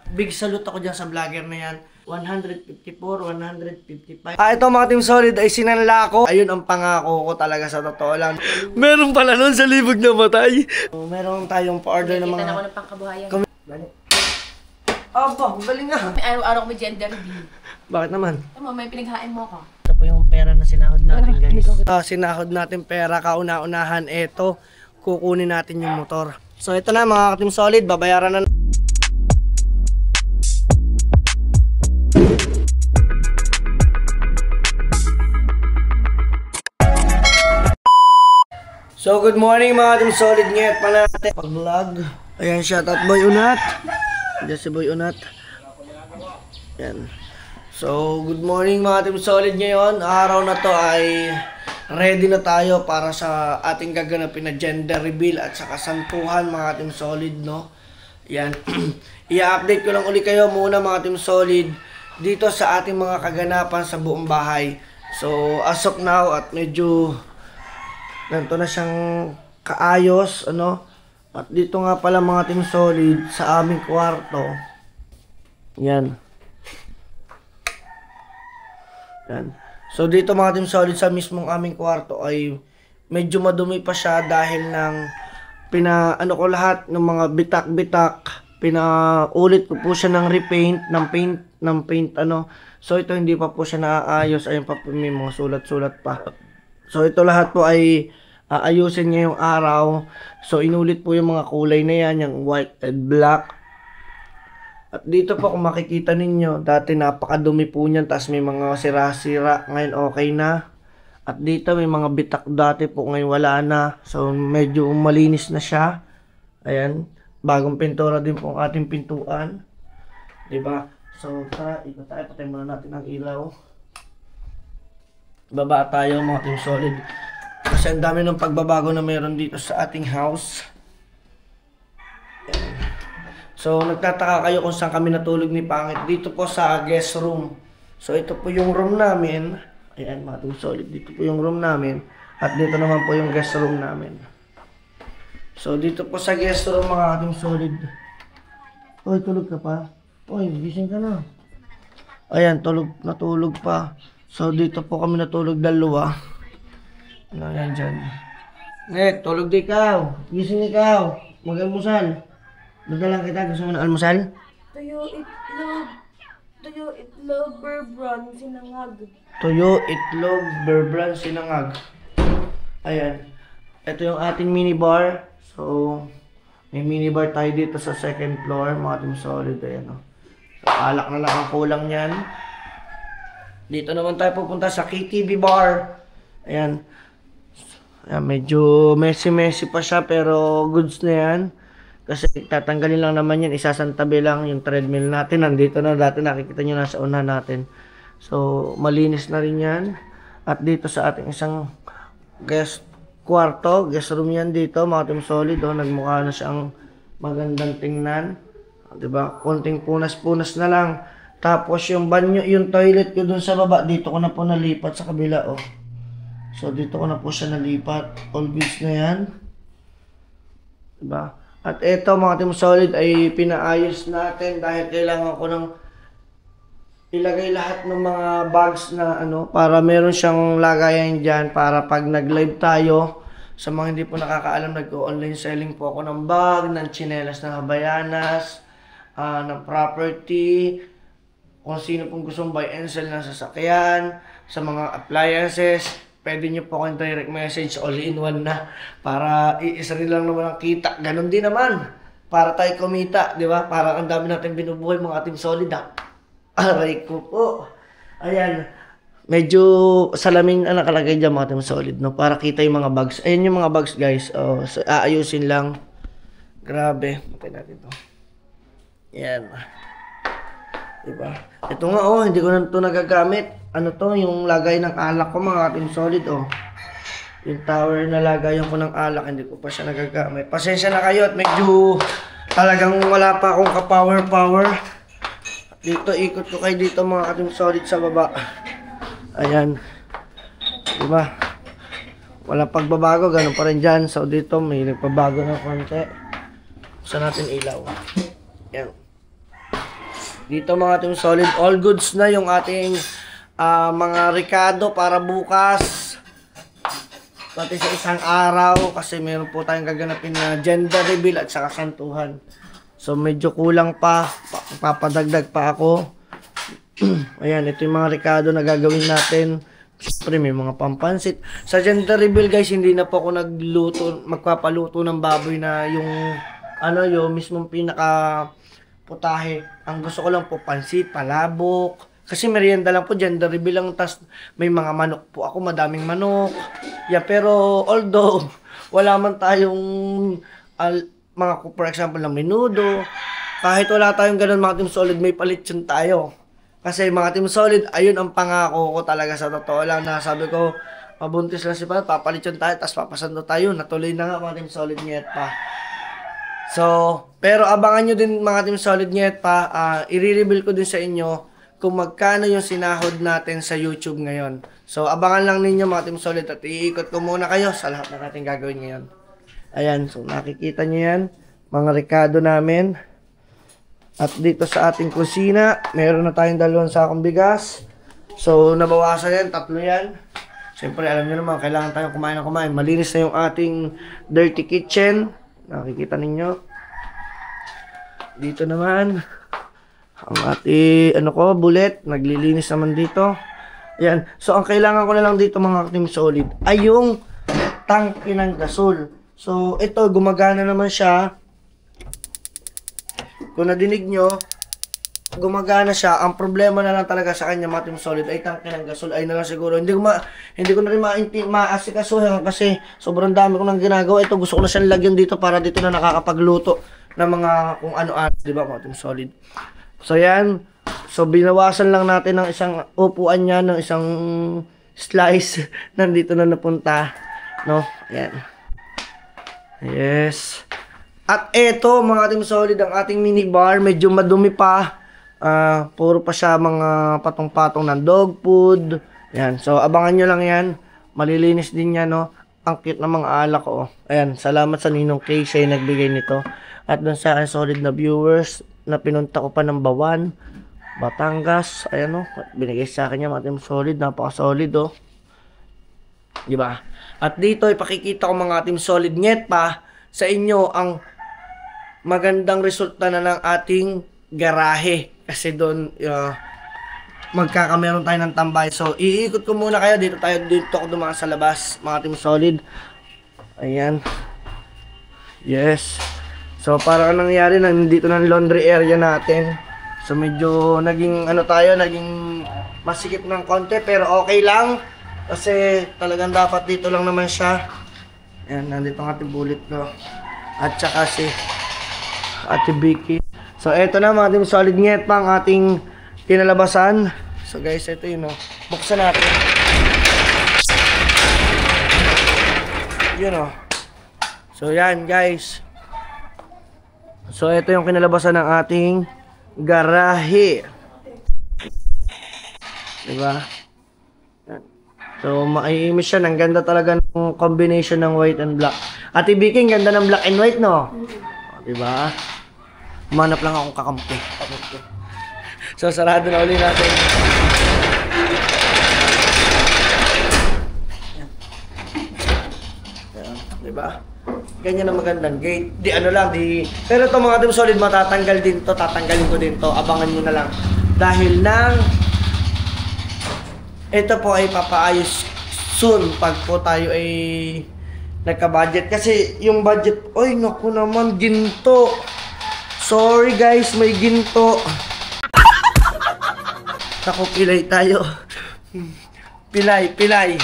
big salute ako dyan sa vlogger na yan. 154, 155. Ito mga Team Solid ay sinanla ko. Ayun ang pangako ko talaga sa totoo lang. Meron pala nun sa libog na matay. Meron tayong pa-order ng mga... Kita na ko ng pangkabuhayan. Aba, galing nga. Araw-araw ko may gender reveal. Bakit naman? Tama, may pinaghain mo ko. Ito po yung pera na sinahod natin, guys. Sinahod natin pera, kauna-unahan. Ito, kukunin natin yung motor. So ito na mga Team Solid, babayaran na. So good morning mga Team Solid, ngayon pa natin pag-vlog. Ayan, shoutout Boy Unat. Diyan si Boy Unat. Ayan. So good morning mga Team Solid, ngayon araw na to ay ready na tayo para sa ating gaganapin na gender reveal at saka santuhan mga Team Solid, no? Ayan. I-update ko lang uli kayo muna mga Team Solid dito sa ating mga kaganapan sa buong bahay. So as of now at medyo ganito na siyang kaayos, ano? At dito nga pala mga Team Solid sa aming kwarto. Yan. Yan. So dito mga Team Solid sa mismong aming kwarto ay medyo madumi pa siya dahil ng ano ko lahat ng mga bitak-bitak, pinaulit ko po siya ng repaint, ng paint ano. So ito hindi pa po siya naaayos, ayun pa po may mga sulat-sulat pa. So ito lahat po ay aayusin ngayong araw. So inulit po yung mga kulay na yan, yung white and black. At dito po kung makikita ninyo, dati napakadumi po niyan, tapos may mga sira-sira, ngayon okay na. At dito may mga bitak dati po, ngayon wala na. So medyo malinis na siya. Ayan, bagong pintura din po ang ating pintuan. Diba? So tara, ikot tayo, patay muna natin ang ilaw. Baba tayo mga Team Solid. Kasi ang dami ng pagbabago na mayroon dito sa ating house. Ayan. So nagtataka kayo kung saan kami natulog ni Pangit. Dito po sa guest room. So ito po yung room namin. Ayan mga Team Solid, dito po yung room namin. At dito naman po yung guest room namin. So dito po sa guest room mga Team Solid. Oy, tulog ka pa? Oy, gising ka na. Ayan, natulog pa. So dito po kami natulog dalawa. Ano yan dyan? Tulog di ikaw. Gising ikaw. Mag-almusal. Dadalang kita. Gusto mo na almusal? Tuyo, itlog, berbran, sinangag. Tuyo, itlog, berbran, sinangag. Ayan. Ito yung ating minibar. So, may minibar tayo dito sa second floor. Mga Team Solid. Ayan, oh. So, alak na lang ang kulang yan. Dito naman tayo pupunta sa KTV bar. Ayan. Ayan, medyo messy pa siya pero goods na yan. Kasi tatanggalin lang naman yan, isasantabi lang yung treadmill natin. Nandito na dati, nakikita nyo nasa una natin. So malinis na rin yan. At dito sa ating isang guest room yan dito mga Team Solid. Oh, nagmukha na siyang magandang tingnan. Diba? Konting punas-punas na lang. Tapos yung banyo, yung toilet ko dun sa baba, dito ko na po nalipat sa kabila. Oh. So dito ko na po siya nalipat. All goods na yan. Diba? At ito mga Team Solid ay pinaayos natin dahil kailangan ko ng ilagay lahat ng mga bags na ano para meron siyang lagayan dyan para pag nag-live tayo. Sa mga hindi po nakakaalam, nag-online selling po ako ng bag, ng tsinelas ng Habayanas, ng property, kung sino pong gustong buy and sell ng sasakyan, sa mga appliances. Pwede nyo po akong direct message, all-in-one na. Para iisa rin lang naman ang kita. Ganon din naman. Para tayo kumita, di ba? Parang ang dami natin binubuhay mga Team Solid, ha? Aray ko po. Ayan. Medyo salamin ang nakalagay dyan mga Team Solid, no? Para kita yung mga bags. Ayan yung mga bags, guys. Oh, so, aayusin lang. Grabe. Patay natin to. Ayan. Diba? Ito nga, oh, hindi ko na ito nagagamit. Ano to, yung lagay ng alak ko mga Team Solid, oh. Yung tower na lagayan ko ng alak, hindi ko pa siya nagagamit. Pasensya na kayo at medyo talagang wala pa akong ka-power. Dito, ikot ko kayo dito mga Team Solid sa baba. Ayan. Diba? Walang pagbabago, ganun pa rin dyan. So dito, may nagpabago ng konti. Buksan natin ilaw. Ayan. Dito mga Team Solid, all goods na yung ating mga Ricardo para bukas. Pati sa isang araw kasi meron po tayong gaganapin na gender reveal at saka santuhan. So medyo kulang pa, papadagdag pa ako. Ayan, ito yung mga Ricardo na gagawin natin. Siyempre may mga pampansit. Sa gender reveal guys, hindi na po ako magpapaluto ng baboy na yung mismong pinaka putahe. Ang gusto ko lang po pansit, palabok. Kasi merienda lang po, gender reveal lang. Tas may mga manok po ako, madaming manok. Yeah, pero although wala man tayong mga, for example, ng menudo, kahit wala tayong ganun mga Team Solid, may palitson tayo. Kasi mga Team Solid, ayun ang pangako ko talaga sa totoo lang na sabi ko, mabuntis lang si Pat, papalitson tayo, tas papasando tayo. Natuloy na nga mga Team Solid ngayet pa. So, pero abangan nyo din mga Team Solid ngayet pa, i-reveal ko din sa inyo kung magkano yung sinahod natin sa YouTube ngayon. So, abangan lang ninyo mga Team Solid at iikot ko muna kayo sa lahat na natin gagawin ngayon. Ayan, so nakikita nyo yan, mga Ricardo namin. At dito sa ating kusina, meron na tayong 2 sakong bigas. So, nabawasan yan, 3 yan. Siyempre, alam nyo naman, kailangan tayong kumain na kumain. Malinis na yung ating dirty kitchen. Nakikita ninyo. Dito naman, ang ating, bullet, naglilinis naman dito. Ayan. So, ang kailangan ko na lang dito mga Team Solid ay yung tangke ng gasol. So, ito, gumagana naman siya. Kung nadinig nyo, gumagana siya. Ang problema na lang talaga sa kanya mga Team Solid ay tangke ng gasol. Ay na lang siguro. Hindi ko na rin maasikasuhin kasi sobrang dami ko nang ginagawa. Ito, gusto ko na siyang lagyan dito para dito na nakakapagluto ng mga kung ano-ano. Diba mga Team Solid? So, yan. So, binawasan lang natin ng isang upuan niya, ng isang slice. Nandito na napunta. No? Yan. Yes. At eto, mga Team Solid, ang ating minibar. Medyo madumi pa. Puro pa siya mga patong-patong ng dog food. Yan. So, abangan nyo lang yan. Malilinis din yan, no? Ang cute ng mga alak ko. Ayan. Salamat sa Ninong Kay. Siya yung nagbigay nito. At dun sa akin solid na viewers, na pinunta ko pa ng Bawan, Batangas, ayan o, binigay sa akin niya mga Team Solid, napaka-solid o. Diba? At dito, ipakikita ko mga Team Solid nget pa sa inyo ang magandang resulta na ng ating garahe. Kasi doon, magkakameron tayo ng tambay. So, iikot ko muna kayo. Dito ako dumaan sa labas, mga Team Solid. Ayan. Yes. So, para anong nangyari, nandito ng laundry area natin. So, medyo naging, naging masikip ng konti, pero okay lang. Kasi talagang dapat dito lang naman siya. Ayan, nandito ang ating bullet ko. At saka si Ate Vicky. So, eto na mga Team Solid nget pa ang ating kinalabasan. So, guys, ito yun, no. Buksan natin. Yun, no. So, yan, guys. So, ito yung kinalabasan ng ating garahe. Diba? So, maiimis siya. Ang ganda talaga ng combination ng white and black. Ate Vicky, ang ganda ng black and white, no? Diba? Manap lang akong kakampi. So, sarado na uli natin. Ayan. Diba? Ganyan ang magandang gate. Pero ito mga Team Solid, matatanggal din to. Tatanggalin ko din to. Abangan nyo na lang. Dahil ito po ay papaayos soon pag po tayo ay nagka-budget. Kasi yung budget, oy naku naman, ginto. Sorry guys, may ginto. Naku, pilay tayo. Pilay.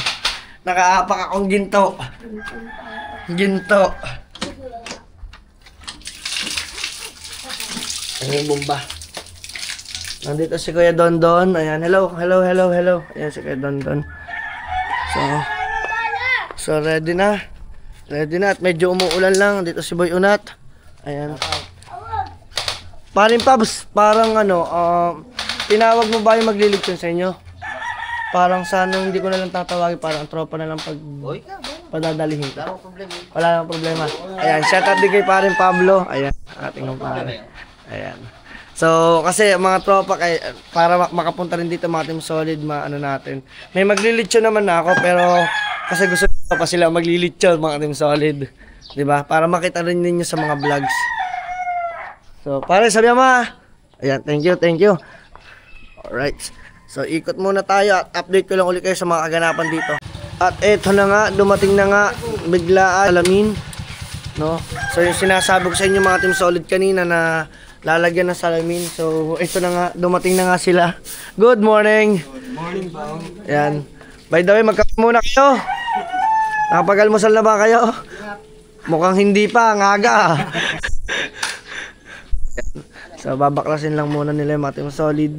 Nakaapak akong ginto. Ano yung bomba? Nandito si Kuya Dondon. Ayan, hello. Ayan si Kuya Dondon. So ready na. At medyo umuulan lang. Dito si Boy Unat. Ayan. Paring Pabs, parang tinawag mo ba yung magliligpin sa inyo? Parang sana hindi ko na lang tatawagin, parang tropa na lang padadalihin. Wala nang problema. Ayan, shout out din kay paring Pablo. Ayan, ating pare. Ayan. So, kasi mga tropa, para makapunta rin dito mga Team Solid, ano natin. May maglilitsyo naman na ako, pero kasi gusto pa sila maglilitsyo mga Team Solid. Diba? Para makita rin ninyo sa mga vlogs. So, pare, sabi ma. Ayan, thank you, thank you. Alright. So, ikot muna tayo at update ko lang ulit kayo sa mga kaganapan dito. At eto na nga, dumating na nga, biglaan, salamin. No? So, yung sinasabi ko sa inyo mga Team Solid kanina na lalagyan ng salamin. So, ito na nga, dumating na nga sila. Good morning! Good morning, bang. Ayan. By the way, magkape muna kayo. Nakapag-almusal na ba kayo? Mukhang hindi pa, ang aga. So, babaklasin lang muna nila yung mga Team Solid.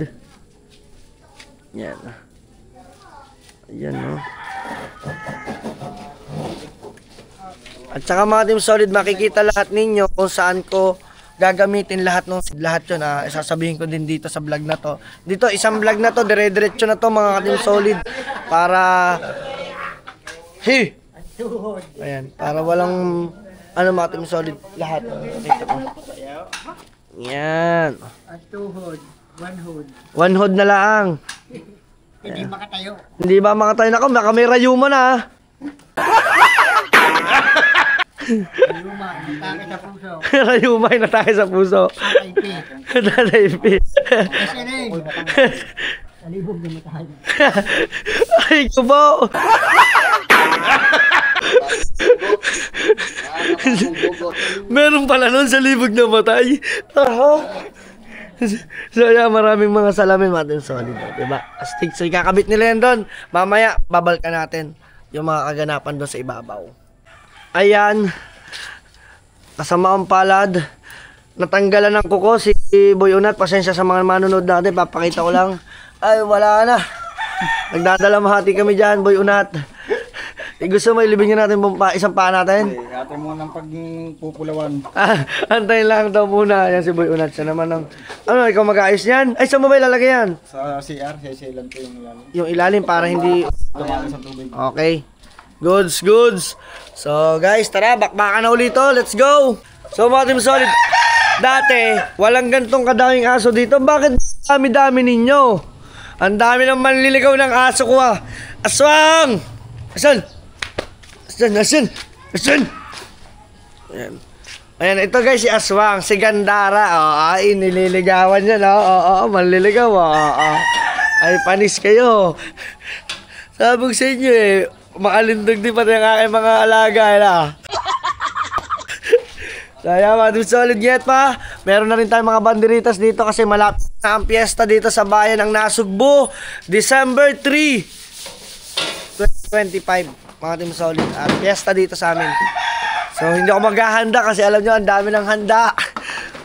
Yan. Ayan, no? At saka mga Team Solid, makikita lahat ninyo kung saan ko gagamitin lahat yun. Sasabihin ko din dito sa vlog na to. Dito, isang vlog na to, dire-diretso na to mga Team Solid. Para... Ayan, para walang... mga Team Solid, lahat. Yan. At two hood, one hood. One hood na lang. Hindi makatayo. Hindi ba makatayo na ako? Nakamera yuma na. Luma, natake sa puso. Rayuma ay natake sa puso. Tataypi. Tataypi. Kasi rin. Salibog na matahan. Ay, kubo. Meron pala nun sa libog na matay. So, yeah, maraming mga salamin mga Team Solid. Diba? Astig. So, ikakabit nila yan doon. Mamaya, babalkan natin yung mga kaganapan doon sa ibabaw. Ayan. Kasama ang palad. Natanggalan ng kuko si Boy Unat. Pasensya sa mga manonood natin. Papakita ko lang. Ay, wala na. Nagdadalamhati kami dyan, Boy Unat. Gusto mo ilibingin natin isang paa natin? Ate mo ng pagpupulawan. Antayin lang daw muna. Yan si Boy Unat. Siya naman ang... Ano, ikaw mag-aayos yan? Ay, saan mo ba ilalagay yan? Sa CR, sisilan ko yung ilalim. Yung ilalim para hindi... Tumakas sa tubig. Okay. Goods, goods. So, guys, tara. Bakbakan na ulit to. Let's go. So, mga Team Solid. Dati, walang gantong kadaming aso dito. Bakit dami-dami ninyo? Ang dami ng manliligaw ng aso ko ah. Aswang! Asan? Asan? Asan? Asan? Ayan. Ayan, ito guys, si Aswang, si Gandara. Ay, nililigawan niya, no? Oo, manliligaw. Ay, panis kayo. Sabi ko sa inyo eh, makalindog din pati ang aking mga alaga, na. So, ayan, mga Team Solid, get pa. Meron na rin tayong mga banderitas dito kasi malapit na ang piyesta dito sa bayan ng Nasugbu. December 3, 2025, mga Team Solid. At piyesta dito sa amin. So, hindi ako maghahanda kasi alam nyo, ang dami ng handa.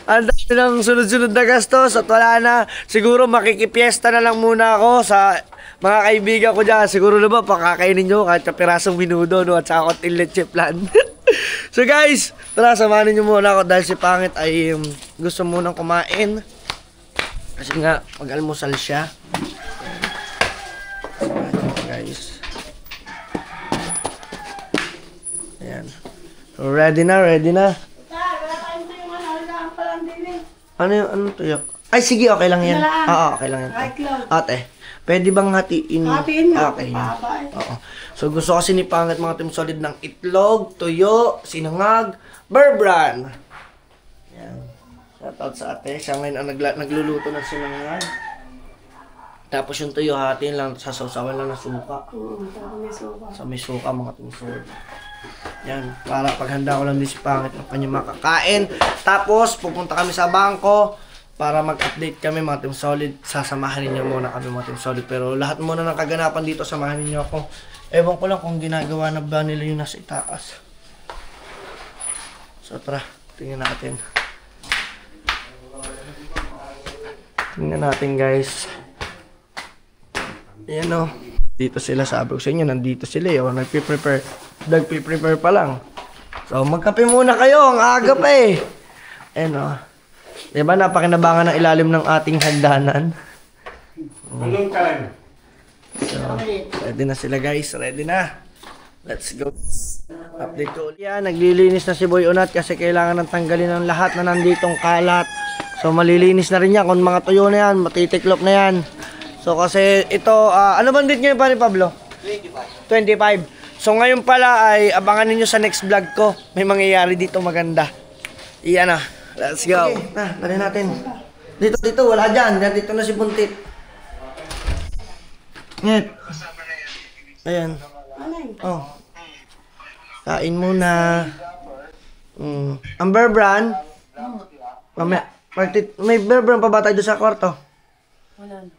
Ang dami ng sunod-sunod na gastos at wala na. Siguro makikipiesta na lang muna ako sa mga kaibigan ko dyan. Siguro na ba, pakakainin nyo kahit kapirasong minudo, no? At saka konting leche plan. So guys, tara, samanin nyo muna ako dahil si Pangit ay gusto munang kumain. Kasi nga, mag-almusal siya. Guys. Ayan. So, ready na, ready na. Ano yung, anong tuyak? Ay, sige, okay lang yan. Oo, okay lang yan. Ate, pwede bang hatiin? Hatiin nga. Okay. Oo. So, gusto kasi ni Pangit mga Team Solid ng itlog, tuyo, sinangag, berbran. Yan. Shoutout sa ate. Siya ngayon ang nagluluto ng sinangag. Tapos yung tuyo, hatiin lang, sasawawan lang ng suka. Sa may suka mga Team Solid. Yan, para paghanda ko lang din si Pangit ng kanyang makakain. Tapos, pupunta kami sa bangko para mag-update kami mga Team Solid. Sasamahan ninyo muna kami mga Team Solid. Pero lahat muna ng kaganapan dito, samahan ninyo ako. Ewan ko lang kung ginagawa na ba nila yung nasa itaas. So tara, tingnan natin. Tingnan natin guys. Ayan o. Dito sila, sabi ko sa inyo, nandito sila eh. O, nagpiprepare pa lang. So magkape muna kayo, ang aga pa eh. Ayan o. Diba napakinabangan ng ilalim ng ating hagdanan. Anong kalan? So, ready na sila guys, ready na. Let's go. Update ko ulit. Yan, naglilinis na si Boy Unat kasi kailangan ng tanggalin ng lahat na nanditong kalat. So malilinis na rin yan. Kung mga tuyo na yan, matitiklop na yan. So kasi ito, ano bang date nyo pa ni Pablo? 25. So ngayon pala ay abangan ninyo sa next vlog ko. May mangyayari dito maganda. Iyan na. Let's go. Okay, dali natin. Dito, wala dyan. Dito na si Buntit. Ngit. Ayan. Oh. Kain muna. Ang Bear Brand. Mamaya. May Bear Brand pa ba tayo doon sa kwarto?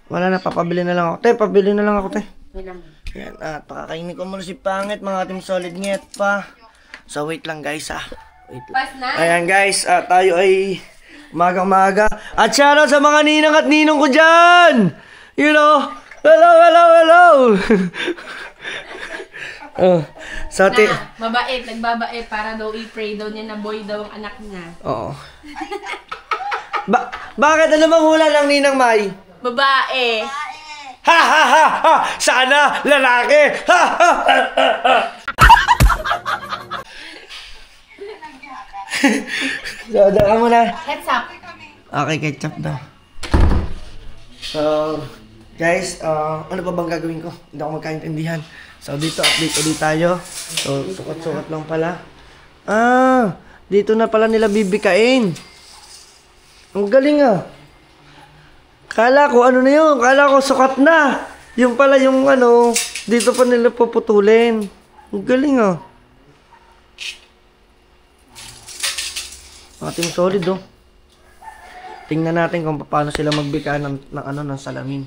Wala na. Papabili na lang ako. Pabili na lang ako, Yan. At pakakainin ko muna si Pangit. Mga Team Solid Ngit pa. So wait lang guys Wait lang. Ayan guys. Tayo ay umaga. At shoutout sa mga ninang at ninong ko dyan. You know. Hello. So, mabait, nagbabait para daw i-pray daw niya na boy daw ang anak niya. Oo. Bakit? Ano bang hula ng ninang May? Babae. Ha! Sana lalaki! Ha! So, dyan ka muna. Heads up. Okay, ketchup daw. So, guys, ano pa bang gagawin ko? Hindi ako magkaintindihan. So, dito, update ulit tayo. So, sukat-sukat lang pala. Dito na pala nila bibikain. Ang galing Kala ko, ano na yun? Kala ko, sukat na. Yung pala yung dito pa nila puputulin. Ang galing Team Solid Tingnan natin kung paano sila magbika ng salamin.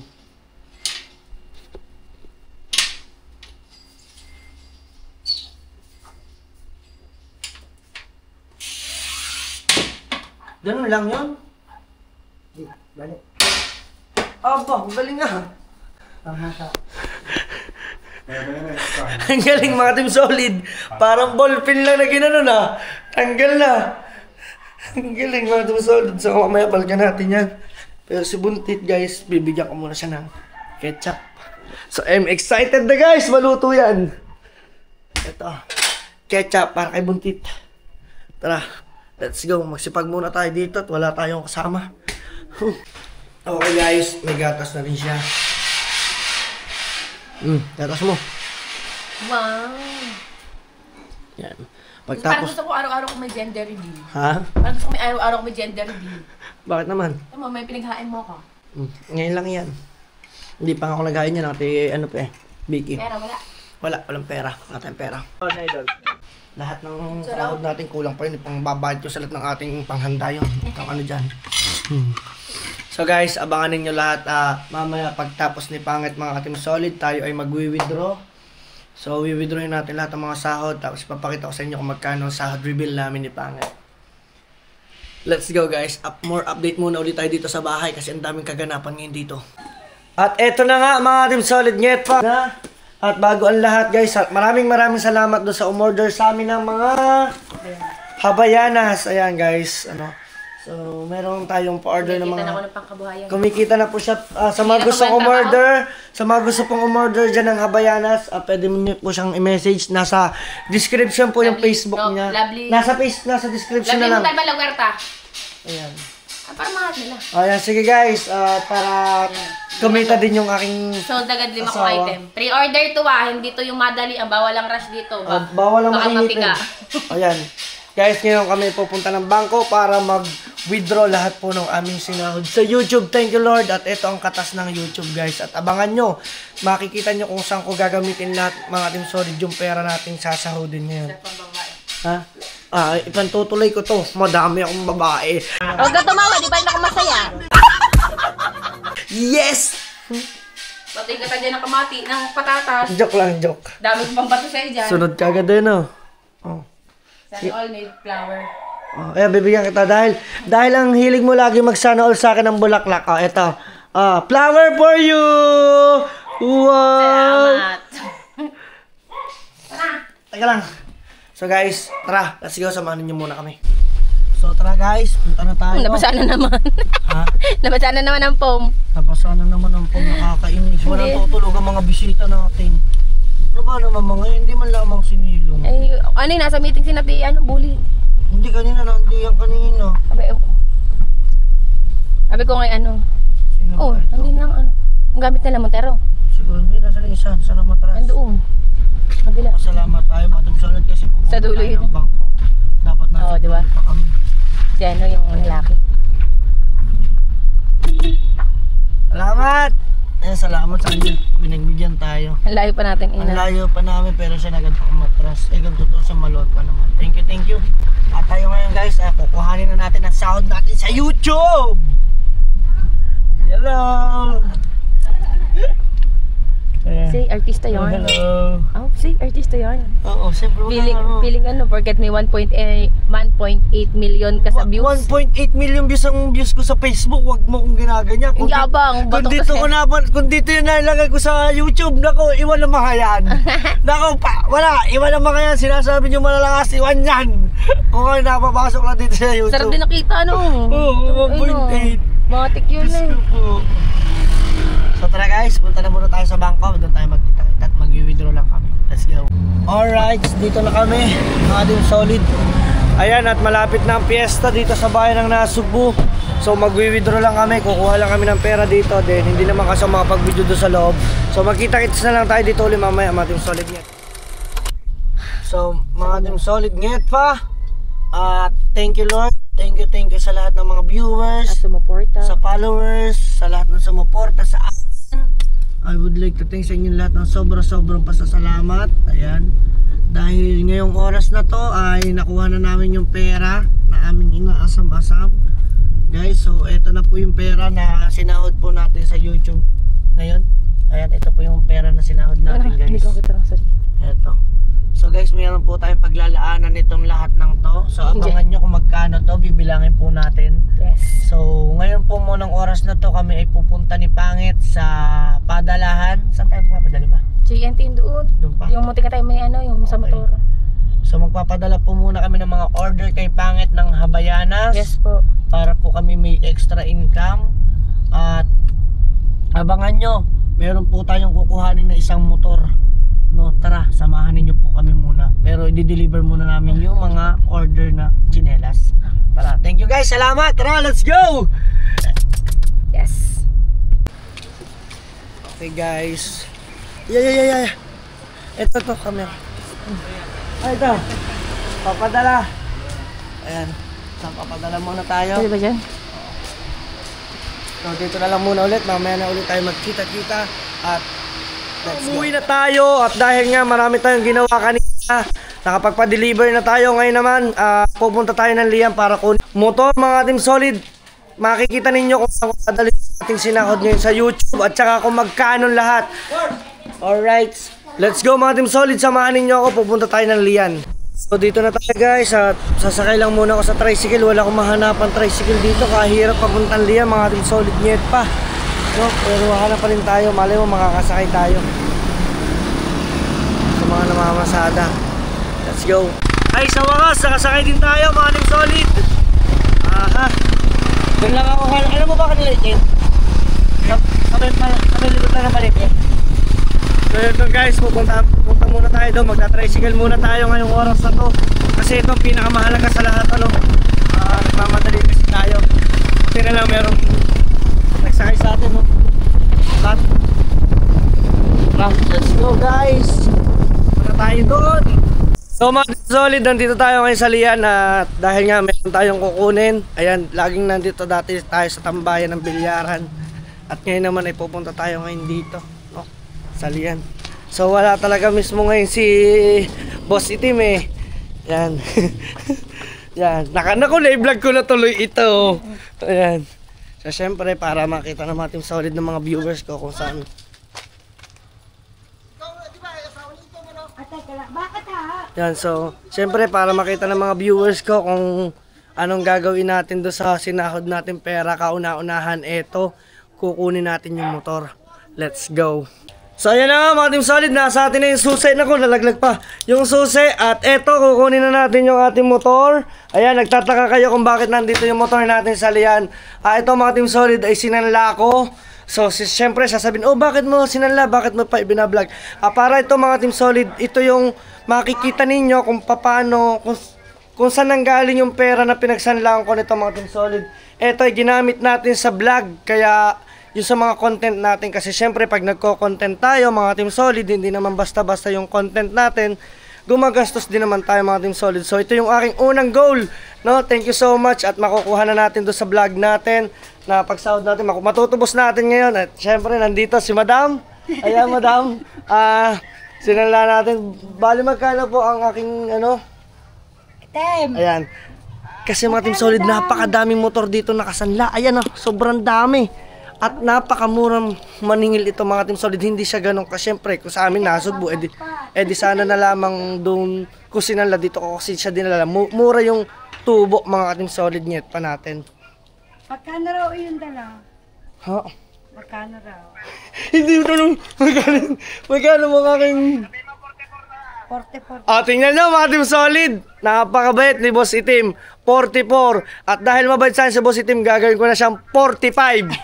Ganun lang yun. Balik. Aba, galing Ang galing mga Team Solid. Parang ballpen lang na ginano Tanggal na. Ang galing mga Team Solid. So mamaya balikan natin yan. Pero si Buntit guys, bibigyan ko muna siya ng ketchup. So I'm excited na guys. Maluto yan. Ito. Ketchup para kay Buntit. Tara. Let's go. Magsipag muna tayo dito at wala tayong kasama. Okay guys. May gatas na rin siya. Gatas mo. Wow. Yan. Parang Pagtapos... gusto ko araw-araw ko may gender reveal. Ha? Parang gusto ko may araw-araw ko may gender reveal. Bakit naman? May pinaghain mo ko. Ngayon lang yan. Hindi pa ako naghain yan. Vicky. Pera, wala. Walang pera. Wala tayong pera. Lahat ng sahod natin kulang pa yun. Pang babayad ko sa lahat ng ating panghanda yun. Itong dyan. So guys, abangan ninyo lahat. Mamaya pagtapos ni Pangit mga Team Solid, tayo ay mag-withdraw. So, withdrawin natin lahat ng mga sahod. Tapos papakita ko sa inyo kung magkano ang sahod reveal namin ni Pangit. Let's go guys. More update muna ulit tayo dito sa bahay kasi ang daming kaganapan ngayon dito. At eto na nga mga Team Solid Ngit pa. At bago ang lahat guys, maraming salamat doon sa umorder sa amin ng mga Habayanas. Ayan guys, So, meron tayong pa-order ng mga... Kumikita na ako ng pangkabuhayan. Kumikita na po siya sa mga gustong umorder. Sa mga gusto pong umorder dyan ng Habayanas, pwede mo niyo po siyang i-message. Nasa description po yung Facebook niya. Nasa description na lang. Lovely Montalban Laguerta. Ayan. Para mahal nila. Ayan, sige guys. Para kumita din yung aking Sold agad 5 ko item. Pre-order to hindi to yung madali. Ang bawal ang rush dito. Bawal ang baka mainit. Ayan. Guys, ngayon kami pupunta ng bangko para mag-withdraw lahat po ng aming sinahod sa YouTube. Thank you Lord. At ito ang katas ng YouTube guys. At abangan nyo. Makikita nyo kung saan ko gagamitin lahat mga Team Solid yung pera natin sasahodin ngayon. Ha? Ipantutuloy ko to. Madami akong babae. Huwag ka tumawa, di ba yun ako masaya? Yes! Patay ka tayo ng kamati, ng patatas. Joke lang, joke. Dami ko pang bato sa'yo dyan. Sunod ka agad din, Sana all made flower. Ayan, bibigyan kita dahil ang hilig mo lagi magsana all sa akin ng bulaklak. Ito. Flower for you! Wow! Salamat. Teka lang. So guys, tara. Let's go. Samahan niyo muna kami. So tara guys, punta na tayo. Nabasa na naman. Ha? Nabasa na naman ang foam. Nabasa na naman ang foam. Nakakainis. Walang tutulog ang mga bisita natin. Ano ba naman mga hindi man lamang sinilong. Ano yung nasa meeting bully. Hindi kanina, hindi yan kanina. Abay, Sabi ko ngayon ano. Sino Oh, ba ito? nandun lang ano. Ang gamit nila Montero. Siguro hindi nasa lang isa. Saan ang matras? Nandoon. Kabila. Pasalamat tayo mga tumsolid kasi pupunta Sa dulo tayo yun. ng bangko. Dapat nasa Oo, diba? dulo pa kami. Si ano yung lalaki. Salamat! Salamat sa kanya. Binagbigyan tayo. Ang layo pa natin Ang ina. layo pa namin pero siya nagad pa umatras. Ganito to sa malood pa naman. Thank you, thank you. At tayo ngayon guys, kukuhanin na natin ang sound natin sa YouTube! Hello! Ayan. Say, artista yarn. Hello! Oh, say, artista yarn. Oo, siyempre Feeling ano, porket may 1.8 million ka sa views. 1.8 million views ang views ko sa Facebook. Wag mo kong ginaganyan. Ang yabang, Kung batok dito kasi. kung dito yun nalagay ko sa YouTube, nako, iwan ang mga yan. Nako, wala, iwan ang mga yan. Sinasabi nyo malalangas, iwan yan. Kung kayo napapasok lang dito sa YouTube. Sarap din nakita no. Oo, 1.8. Matik yun Diyos eh. ko po. So tara guys, punta na muna tayo sa bangko. Doon tayo magkita-kita at mag-withdraw lang kami. Let's go. Alright, dito na kami. Mga din solid. Ayan, at malapit na ang piyesta dito sa bayan ng Nasugbu. So mag-withdraw lang kami. Kukuha lang kami ng pera dito. Then hindi naman kasi makapag-video doon sa loob. So magkita-kits na lang tayo dito ulit mamaya. Mga team solid nget. So mga team solid nget pa. Thank you Lord. Thank you sa lahat ng mga viewers. At sumuporta. Sa followers, sa lahat ng sumuporta sa akin. I would like to thank sa inyo lahat ng sobrang pasasalamat. Ayan. Dahil ngayong oras na to ay nakuha na namin yung pera na aming inaasam-asam. Guys, so ito na po yung pera na sinahod po natin sa YouTube ngayon. Ayan, ito po yung pera na sinahod natin Hindi guys. ko kita sorry. Ito. So guys, mayroon po tayong paglalaanan nitong lahat ng to. So abangan nyo kung magkano to, bibilangin po natin. Yes. So ngayon po munang oras na to kami ay pupunta ni Pangit sa padalahan. Saan tayo magpapadali ba? JNT doon. Doon pa. Yung muntik na tayo may ano, yung sa Okay. motor. So magpapadala po muna kami ng mga order kay Pangit ng Habayanas. Yes po. Para po kami may extra income. At abangan nyo, meron po tayong kukuhanin na isang motor. No, tara, samahan niyo po kami muna. Pero i-deliver muna namin yung mga order na chinelas. Tara, thank you guys. Salamat. Tara, let's go. Yes. Okay guys. Yeah. Ito to camera. Ay, ito. Papadala. Ayan. So, papadala muna tayo. Pwede ba dyan? So, dito na lang muna ulit. Mamaya na ulit tayo magkita-kita. At umuwi na tayo. At dahil nga marami tayong ginawa kanina, nakapagpa-deliver na tayo. Ngayon naman, pupunta tayo ng Liam para kunin motor, mga team solid. Makikita ninyo kung saan padali ating sinahod ngayon sa YouTube at saka kung magkano lahat. Alright, let's go mga team solid. Samahan ninyo ako, pupunta tayo ng Lian. So dito na tayo guys, at sasakay lang muna ako sa tricycle. Wala akong mahanapan tricycle dito, kahirap papuntang Lian mga team solid. Nyet pa, no? Pero hanap pa rin tayo, malay mo makakasakay tayo sa mga namamasada. Let's go. Ay, sa wakas, nakasakay din tayo mga team solid. Aha, doon lang ako. Alam mo ba kanila itin? Sabay libot lang na balik eh. So yun guys, pupunta muna tayo doon. Magta-tricycle muna tayo ngayong oras na to. Kasi ito ang pinakamahalaga sa lahat. Ano? Nagmamadali kasi tayo. Kasi na lang merong nagsakay sa atin. No? Let's go guys. Muna tayo doon. So mga solid, nandito tayo ngayon sa Lian at dahil nga meron tayong kukunin. Ayan, laging nandito dati tayo sa tambayan ng Bilyaran. At ngayon naman ay pupunta tayo ngayon dito, no? Sa Lian. So wala talaga mismo ngayon si Boss Itim eh. Yan. Yan, naku, na-vlog ko na tuloy ito. Ayan. So syempre para makita ng mga team solid ng mga viewers ko kung saan. Yan, so syempre para makita ng mga viewers ko kung anong gagawin natin do sa sinahod natin pera, kauna-unahan eto, kukunin natin yung motor. Let's go. So ayan na nga mga team solid, nasa atin na yung susi. Naku, nalaglag pa yung susi. At eto, kukunin na natin yung ating motor. Ayan, nagtataka kayo kung bakit nandito yung motor natin sa Lian. Ito mga team solid ay sinanla ko. So siyempre sasabihin, oh bakit mo sinanla, bakit mo pa ibinablog? Para ito mga team solid, ito yung makikita ninyo kung paano, kung saan nanggaling yung pera na pinagsanlaan ko nito mga Team Solid. Ito ay ginamit natin sa vlog, kaya yung sa mga content natin, kasi syempre pag nagko-content tayo mga Team Solid, hindi naman basta-basta yung content natin, gumagastos din naman tayo mga Team Solid. So ito yung aking unang goal, no? Thank you so much, at makukuha na natin doon sa vlog natin, na pagsahod natin, matutubos natin ngayon. At syempre nandito si Madam. Ayan Madam, sinala natin. Bali magkano po ang aking ano? Ayan. Kasi mga Team Solid, napakadaming motor dito nakasanla. Ayan sobrang dami. At napakamurang maningil ito mga Team Solid. Hindi siya ganun kasyempre. Kung sa amin nasugbo, edi sana na lamang doon kung sinala dito ko kasi siya dinala. Mura yung tubo mga Team Solid nyet pa natin. Magkano raw yung dala? Ha? Magkano raw? Hindi mo tanong. Magkano mga aking... 44. Tingnan nyo mga Team Solid. Napakabait ni Boss Itim. 44. At dahil mabait sa si Boss Itim, gagawin ko na siyang 45.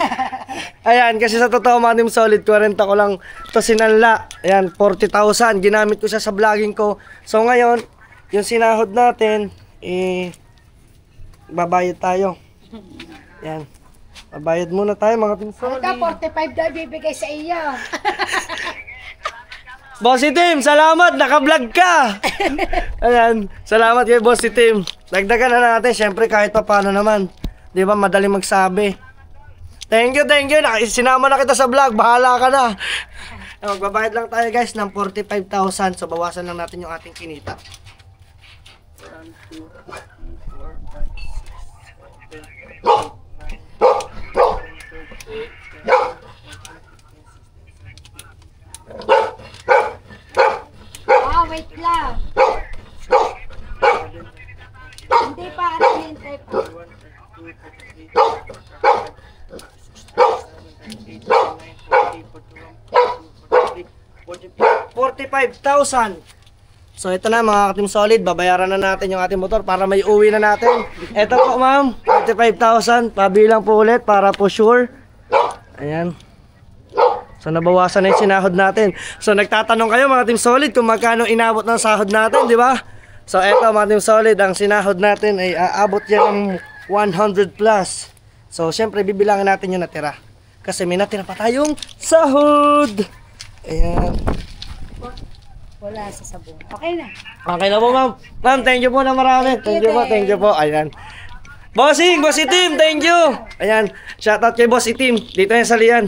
Ayan, kasi sa totoo mga Team Solid, 40 ko lang ito sinanla. Ayan, 40,000. Ginamit ko siya sa vlogging ko. So ngayon, yung sinahod natin, babayad tayo. Ayan. Babayad muna tayo mga Team Solid. Ito, 45 daw bibigay sa iyo. Boss Itim, salamat, naka-vlog ka. Ayan, salamat kay Boss Itim. Dagdagan na natin, syempre kahit pa paano naman. 'Di ba, madaling magsabi. Thank you. Sinama na kita sa vlog, bahala ka na. Magbabayad lang tayo guys ng 45,000. So bawasan lang natin yung ating kinita. 1, 2, 3, 4, 5, 6, 7, 8, Wait lang. Hindi pa, hintay pa. 45,000. So ito na mga Team Solid, babayaran na natin yung ating motor para may uwi na natin. Ito po ma'am, 45,000. Pabilang po ulit para po sure. Ayan. So nabawasan na yung sinahod natin. So nagtatanong kayo mga Team Solid kung magkano inabot ng sahod natin, di ba? So eto mga Team Solid, ang sinahod natin ay aabot yan ng 100 plus. So syempre bibilangin natin yung natira. Kasi may natira pa tayong sahod. Ayan. Wala sa sabong. Okay na. Okay na po ma'am. Ma'am, thank you po na marami. Thank you po. Ayan. Bossing, Boss Itim, thank you. Ayan, shoutout kay Boss Itim. Dito yan sa Lian.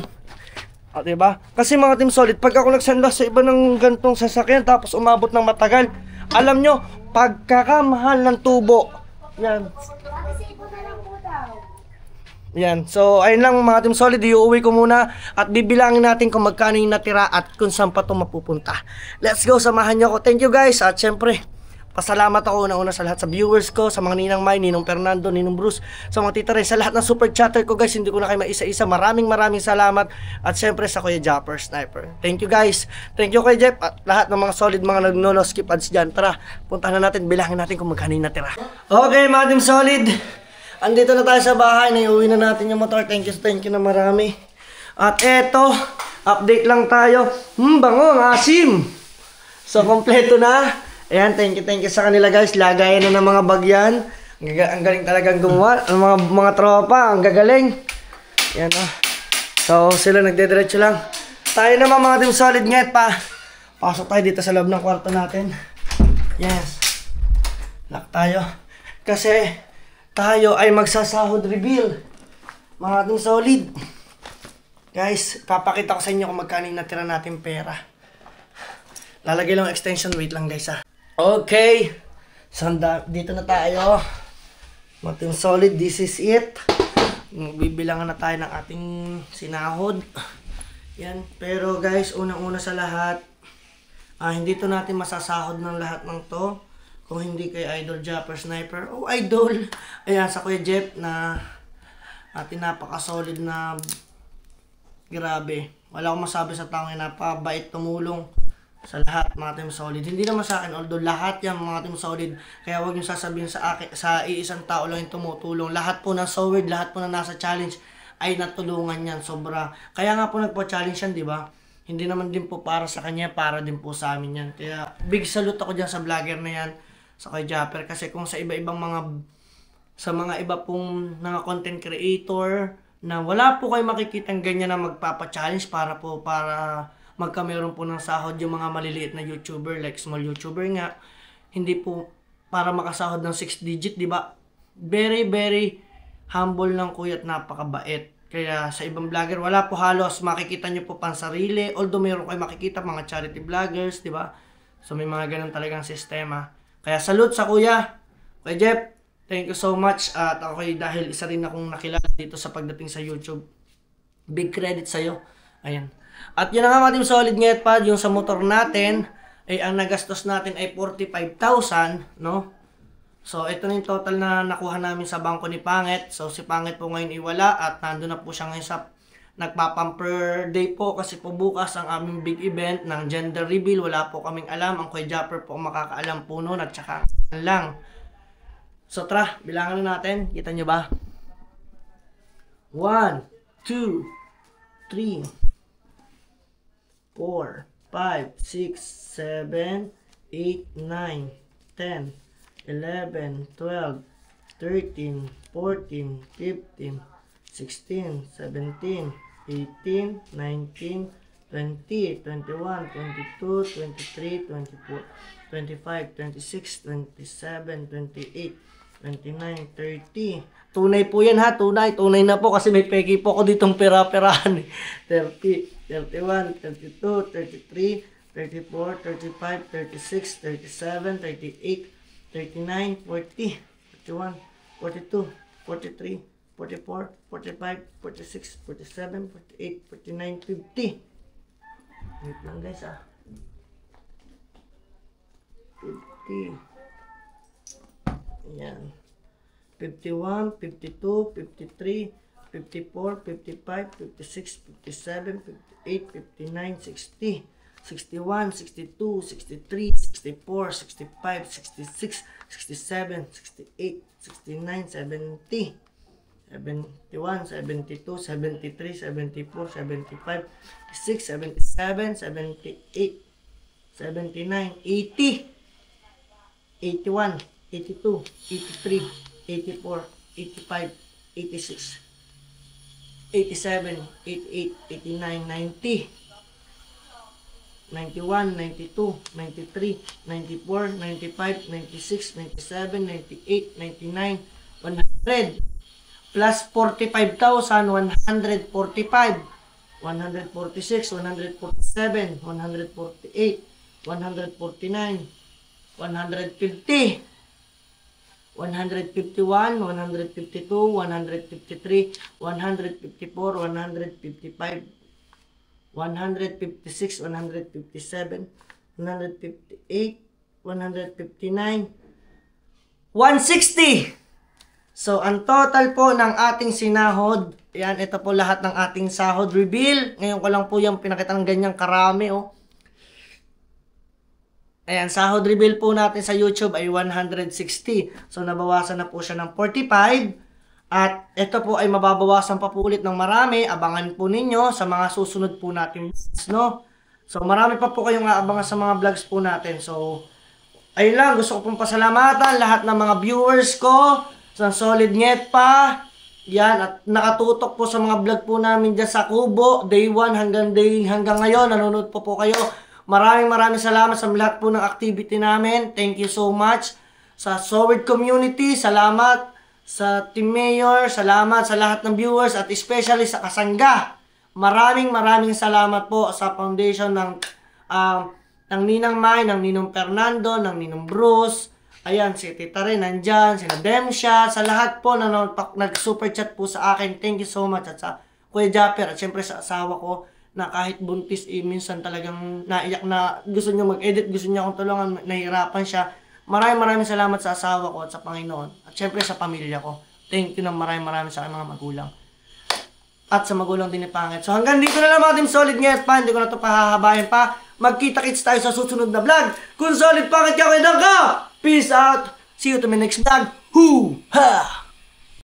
O, diba? Kasi mga Team Solid, pag ako nagsanla sa iba ng gantong sasakyan tapos umabot ng matagal, alam nyo, pagkakamahal ng tubo. Yan. Yan. So, ayun lang mga Team Solid, iuwi ko muna at bibilangin natin kung magkano yung natira at kung saan pa ito mapupunta. Let's go, samahan nyo ako. Thank you guys. At syempre, pasalamat ako una-una sa lahat sa viewers ko, sa mga Ninang May, Ninong Fernando, Ninong Bruce, sa mga tita rin, sa lahat ng super chatter ko guys. Hindi ko na kayo maisa-isa. Maraming salamat. At syempre sa Kuya Japper Sniper. Thank you guys. Thank you Kuya Jeff at lahat ng mga solid mga nagno skip ads dyan. Tara, puntahan na natin, bilangin natin kung magkano yung natira. Okay mga Team Solid, andito na tayo sa bahay, naiuwi na natin yung motor. Thank you na marami. At eto, update lang tayo. Bango, ang asim. So, kompleto na. Ayan, thank you sa kanila guys. Lagayan na ng mga bagyan. Ang galing talagang gumawa. Ang mga tropa, ang gagaling. Ayan So, sila nagdediretso lang. Tayo naman mga Team Solid nget pa. Pasok tayo dito sa loob ng kwarto natin. Yes. Lock tayo. Kasi, tayo ay magsasahod reveal. Mga Team Solid. Guys, papakita ko sa inyo kung magkano yung natira natin pera. Lalagay lang extension, wait lang guys Okay. So, dito na tayo. Mga Team Solid, this is it. Bibilangan na tayo ng ating sinahod. Yan. Pero guys, unang-una sa lahat, hindi to natin masasahod ng lahat ng to. Kung hindi kay Idol Japper Sniper. Oh, Idol! Ayan, sa Kuya Jeff na napaka-solid na grabe. Wala akong masabi sa taong yan. Napabait tumulong sa lahat mga Team Solid. Hindi naman sa akin, although lahat yan mga Team Solid. Kaya huwag nyo sasabihin sa akin, sa iisang tao lang yung tumutulong. Lahat po ng solid, lahat po na nasa challenge ay natulungan yan. Sobra. Kaya nga po nagpo-challenge yan, di ba? Hindi naman din po para sa kanya, para din po sa amin yan. Kaya big salute ako dyan sa vlogger na yan. sa kay Japper. Kasi kung sa iba-ibang mga iba pong mga content creator na wala po kayo makikitang ganyan na magpapa-challenge para magkameron po ng sahod yung mga maliliit na YouTuber like small YouTuber nga. Hindi po para makasahod ng 6 digit, di ba? Very, very humble ng kuya at napakabait. Kaya sa ibang vlogger, wala po halos makikita nyo po pang sarili. Although mayroon kayo makikita mga charity vloggers, di ba? So may mga ganun talagang sistema. Kaya salute sa kuya. Kuya Jeff, thank you so much. At ako dahil isa rin akong nakilala dito sa pagdating sa YouTube. Big credit sa'yo. Ayan. At yun na nga mga team solid ngayon pa, yung sa motor natin, ay ang nagastos natin ay 45,000, no? So, ito na yung total na nakuha namin sa bangko ni Pangit. So, si Pangit po ngayon iwala at nandun na po siya ngayon sa nagpa-pamper day po kasi po bukas ang aming big event ng gender reveal. Wala po kaming alam. Ang Kuya Japper po ang makakaalam po noon at saka lang. So, tara, bilangan na natin. Kita nyo ba? 1, 2, 3, 4, 5, 6, 7, 8, 9, 10, 11, 12, 13, 14, 15, 16, 17, 18, 19, 20, 21, 22, 23, 24, 25, 26, 27, 28, 29, 30. Tunay po yan ha, tunay na po kasi may peki po ako ditong pera-perahan. 30, 31, 32, 33, 34, 35, 36, 37, 38, 39, 40, 41, 42, 43, 44, 45, 46, 47, 48, 49, 50. Wait lang guys 50. Ayan. 51, 52, 53, 54, 55, 56, 57, 58, 59, 60. 61, 62, 63, 64, 65, 66, 67, 68, 69, 70, 71, 72, 73, 74, 75, 76, 77, 78, 79, 80, 81, 82, 83, 84, 85, 86, 87, 88, 89, 90, 91, 92, 93, 94, 95, 96, 97, 98, 99, 100, plus 45,000, 145, 146, 147, 148, 149, 150, 151, 152, 153, 154, 155, 156, 157, 158, 159, 160. So, ang total po ng ating sinahod, yan, ito po lahat ng ating sahod reveal. Ngayon ko lang po yung pinakita ng ganyang karami, oh. Ayan, sahod reveal po natin sa YouTube ay 160. So, nabawasan na po siya ng 45. At ito po ay mababawasan pa po ulit ng marami. Abangan po ninyo sa mga susunod po natin vlogs, no? So, marami pa po kayong aabangan sa mga vlogs po natin. So, ayun lang. Gusto ko pong pasalamatan lahat ng mga viewers ko. Sa solid net pa. Yan. At nakatutok po sa mga vlog po namin dyan sa Kubo. Day 1 hanggang ngayon. Nanonood po kayo. Maraming salamat sa lahat po ng activity namin. Thank you so much. Sa Soward community, salamat. Sa Team Mayor, salamat sa lahat ng viewers at especially sa Kasangga. Maraming salamat po sa foundation ng Ninang May, ng Ninong Fernando, ng Ninong Bruce. Ayan, si Tita rin nandyan, si Demsha, sa lahat po na nag-super chat po sa akin. Thank you so much. At sa Kuya Japper at syempre sa asawa ko na kahit buntis, minsan talagang naiyak na gusto niya mag-edit, gusto niya akong tulungan, nahihirapan siya. Maraming salamat sa asawa ko at sa Panginoon. At syempre sa pamilya ko. Thank you ng maraming sa aking mga magulang. At sa magulang din ni Pangit. So hanggang dito na lang mga team solid ngayon pa. Hindi ko na ito pahahabayan pa. Magkita-kits tayo sa susunod na vlog. Kung solid Pangit ka, kaya ka! Peace out! See you to my next vlog. Hoo! Ha!